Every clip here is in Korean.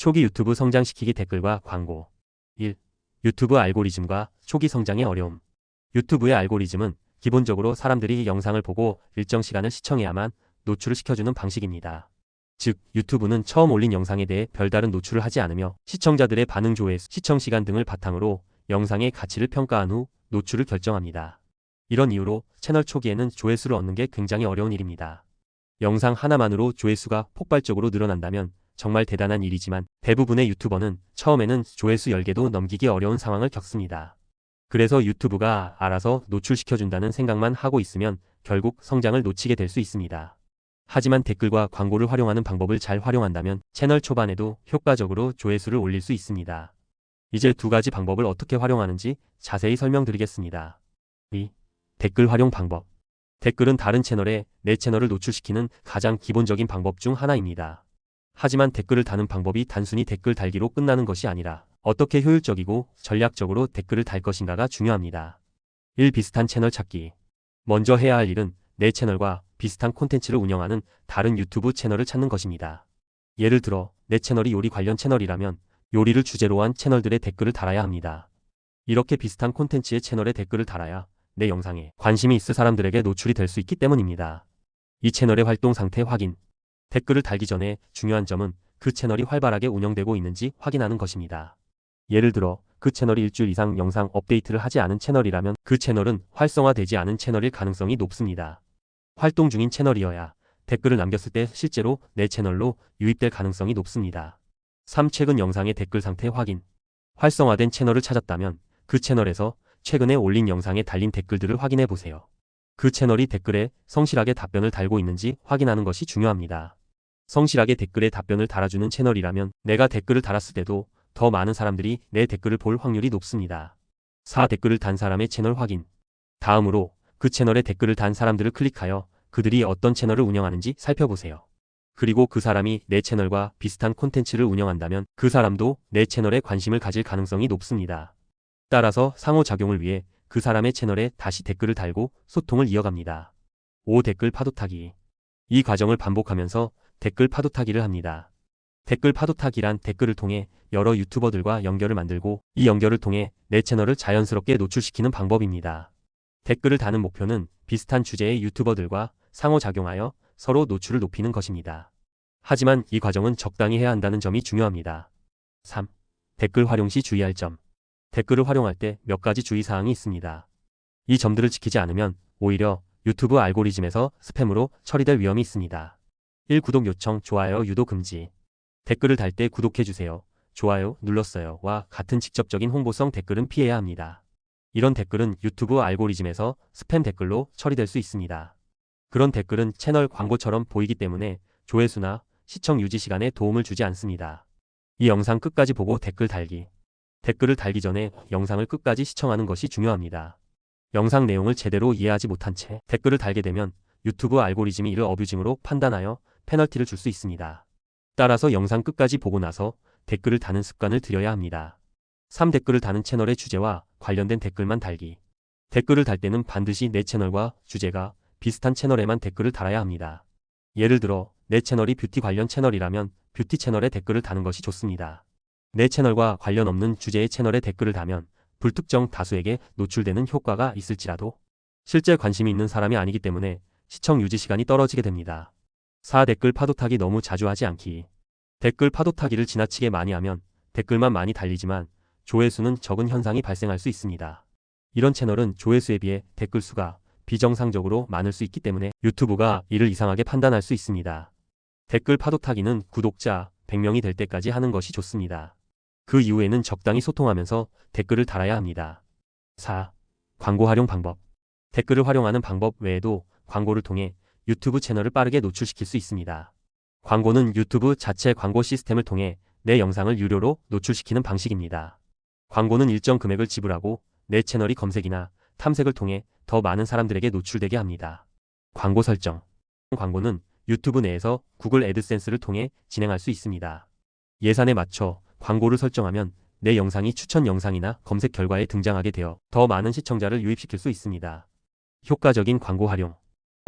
초기 유튜브 성장시키기 댓글과 광고. 1. 유튜브 알고리즘과 초기 성장의 어려움. 유튜브의 알고리즘은 기본적으로 사람들이 영상을 보고 일정 시간을 시청해야만 노출을 시켜주는 방식입니다. 즉, 유튜브는 처음 올린 영상에 대해 별다른 노출을 하지 않으며 시청자들의 반응, 조회수, 시청 시간 등을 바탕으로 영상의 가치를 평가한 후 노출을 결정합니다. 이런 이유로 채널 초기에는 조회수를 얻는 게 굉장히 어려운 일입니다. 영상 하나만으로 조회수가 폭발적으로 늘어난다면 정말 대단한 일이지만 대부분의 유튜버는 처음에는 조회수 10개도 넘기기 어려운 상황을 겪습니다. 그래서 유튜브가 알아서 노출시켜준다는 생각만 하고 있으면 결국 성장을 놓치게 될 수 있습니다. 하지만 댓글과 광고를 활용하는 방법을 잘 활용한다면 채널 초반에도 효과적으로 조회수를 올릴 수 있습니다. 이제 두 가지 방법을 어떻게 활용하는지 자세히 설명드리겠습니다. 2. 댓글 활용 방법. 댓글은 다른 채널에 내 채널을 노출시키는 가장 기본적인 방법 중 하나입니다. 하지만 댓글을 다는 방법이 단순히 댓글 달기로 끝나는 것이 아니라 어떻게 효율적이고 전략적으로 댓글을 달 것인가가 중요합니다. 1. 비슷한 채널 찾기. 먼저 해야 할 일은 내 채널과 비슷한 콘텐츠를 운영하는 다른 유튜브 채널을 찾는 것입니다. 예를 들어 내 채널이 요리 관련 채널이라면 요리를 주제로 한 채널들의 댓글을 달아야 합니다. 이렇게 비슷한 콘텐츠의 채널에 댓글을 달아야 내 영상에 관심이 있을 사람들에게 노출이 될 수 있기 때문입니다. 이 채널의 활동 상태 확인. 댓글을 달기 전에 중요한 점은 그 채널이 활발하게 운영되고 있는지 확인하는 것입니다. 예를 들어 그 채널이 일주일 이상 영상 업데이트를 하지 않은 채널이라면 그 채널은 활성화되지 않은 채널일 가능성이 높습니다. 활동 중인 채널이어야 댓글을 남겼을 때 실제로 내 채널로 유입될 가능성이 높습니다. 3. 최근 영상의 댓글 상태 확인. 활성화된 채널을 찾았다면 그 채널에서 최근에 올린 영상에 달린 댓글들을 확인해 보세요. 그 채널이 댓글에 성실하게 답변을 달고 있는지 확인하는 것이 중요합니다. 성실하게 댓글에 답변을 달아주는 채널이라면 내가 댓글을 달았을 때도 더 많은 사람들이 내 댓글을 볼 확률이 높습니다. 4. 댓글을 단 사람의 채널 확인. 다음으로 그 채널에 댓글을 단 사람들을 클릭하여 그들이 어떤 채널을 운영하는지 살펴보세요. 그리고 그 사람이 내 채널과 비슷한 콘텐츠를 운영한다면 그 사람도 내 채널에 관심을 가질 가능성이 높습니다. 따라서 상호작용을 위해 그 사람의 채널에 다시 댓글을 달고 소통을 이어갑니다. 5. 댓글 파도타기. 이 과정을 반복하면서 댓글 파도타기를 합니다. 댓글 파도타기란 댓글을 통해 여러 유튜버들과 연결을 만들고 이 연결을 통해 내 채널을 자연스럽게 노출시키는 방법입니다. 댓글을 다는 목표는 비슷한 주제의 유튜버들과 상호작용하여 서로 노출을 높이는 것입니다. 하지만 이 과정은 적당히 해야 한다는 점이 중요합니다. 3. 댓글 활용 시 주의할 점. 댓글을 활용할 때 몇 가지 주의사항이 있습니다. 이 점들을 지키지 않으면 오히려 유튜브 알고리즘에서 스팸으로 처리될 위험이 있습니다. 1. 구독 요청, 좋아요, 유도 금지. 댓글을 달 때 구독해주세요, 좋아요, 눌렀어요와 같은 직접적인 홍보성 댓글은 피해야 합니다. 이런 댓글은 유튜브 알고리즘에서 스팸 댓글로 처리될 수 있습니다. 그런 댓글은 채널 광고처럼 보이기 때문에 조회수나 시청 유지 시간에 도움을 주지 않습니다. 이 영상 끝까지 보고 댓글 달기. 댓글을 달기 전에 영상을 끝까지 시청하는 것이 중요합니다. 영상 내용을 제대로 이해하지 못한 채 댓글을 달게 되면 유튜브 알고리즘이 이를 어뷰징으로 판단하여 페널티를 줄 수 있습니다. 따라서 영상 끝까지 보고 나서 댓글을 다는 습관을 들여야 합니다. 3. 댓글을 다는 채널의 주제와 관련된 댓글만 달기. 댓글을 달 때는 반드시 내 채널과 주제가 비슷한 채널에만 댓글을 달아야 합니다. 예를 들어 내 채널이 뷰티 관련 채널이라면 뷰티 채널에 댓글을 다는 것이 좋습니다. 내 채널과 관련 없는 주제의 채널에 댓글을 다면 불특정 다수에게 노출되는 효과가 있을지라도 실제 관심이 있는 사람이 아니기 때문에 시청 유지 시간이 떨어지게 됩니다. 4. 댓글 파도타기 너무 자주 하지 않기. 댓글 파도타기를 지나치게 많이 하면 댓글만 많이 달리지만 조회수는 적은 현상이 발생할 수 있습니다. 이런 채널은 조회수에 비해 댓글 수가 비정상적으로 많을 수 있기 때문에 유튜브가 이를 이상하게 판단할 수 있습니다. 댓글 파도타기는 구독자 100명이 될 때까지 하는 것이 좋습니다. 그 이후에는 적당히 소통하면서 댓글을 달아야 합니다. 4. 광고 활용 방법. 댓글을 활용하는 방법 외에도 광고를 통해 유튜브 채널을 빠르게 노출시킬 수 있습니다. 광고는 유튜브 자체 광고 시스템을 통해 내 영상을 유료로 노출시키는 방식입니다. 광고는 일정 금액을 지불하고 내 채널이 검색이나 탐색을 통해 더 많은 사람들에게 노출되게 합니다. 광고 설정. 광고는 유튜브 내에서 구글 애드센스를 통해 진행할 수 있습니다. 예산에 맞춰 광고를 설정하면 내 영상이 추천 영상이나 검색 결과에 등장하게 되어 더 많은 시청자를 유입시킬 수 있습니다. 효과적인 광고 활용.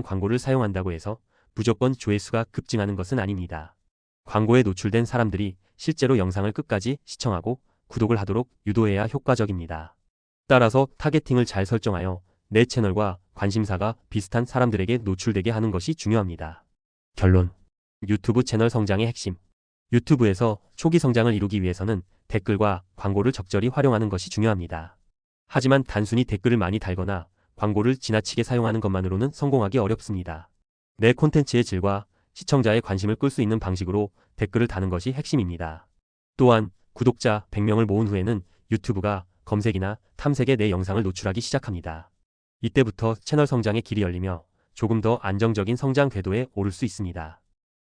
광고를 사용한다고 해서 무조건 조회수가 급증하는 것은 아닙니다. 광고에 노출된 사람들이 실제로 영상을 끝까지 시청하고 구독을 하도록 유도해야 효과적입니다. 따라서 타겟팅을 잘 설정하여 내 채널과 관심사가 비슷한 사람들에게 노출되게 하는 것이 중요합니다. 결론. 유튜브 채널 성장의 핵심. 유튜브에서 초기 성장을 이루기 위해서는 댓글과 광고를 적절히 활용하는 것이 중요합니다. 하지만 단순히 댓글을 많이 달거나 광고를 지나치게 사용하는 것만으로는 성공하기 어렵습니다. 내 콘텐츠의 질과 시청자의 관심을 끌 수 있는 방식으로 댓글을 다는 것이 핵심입니다. 또한 구독자 100명을 모은 후에는 유튜브가 검색이나 탐색에 내 영상을 노출하기 시작합니다. 이때부터 채널 성장의 길이 열리며 조금 더 안정적인 성장 궤도에 오를 수 있습니다.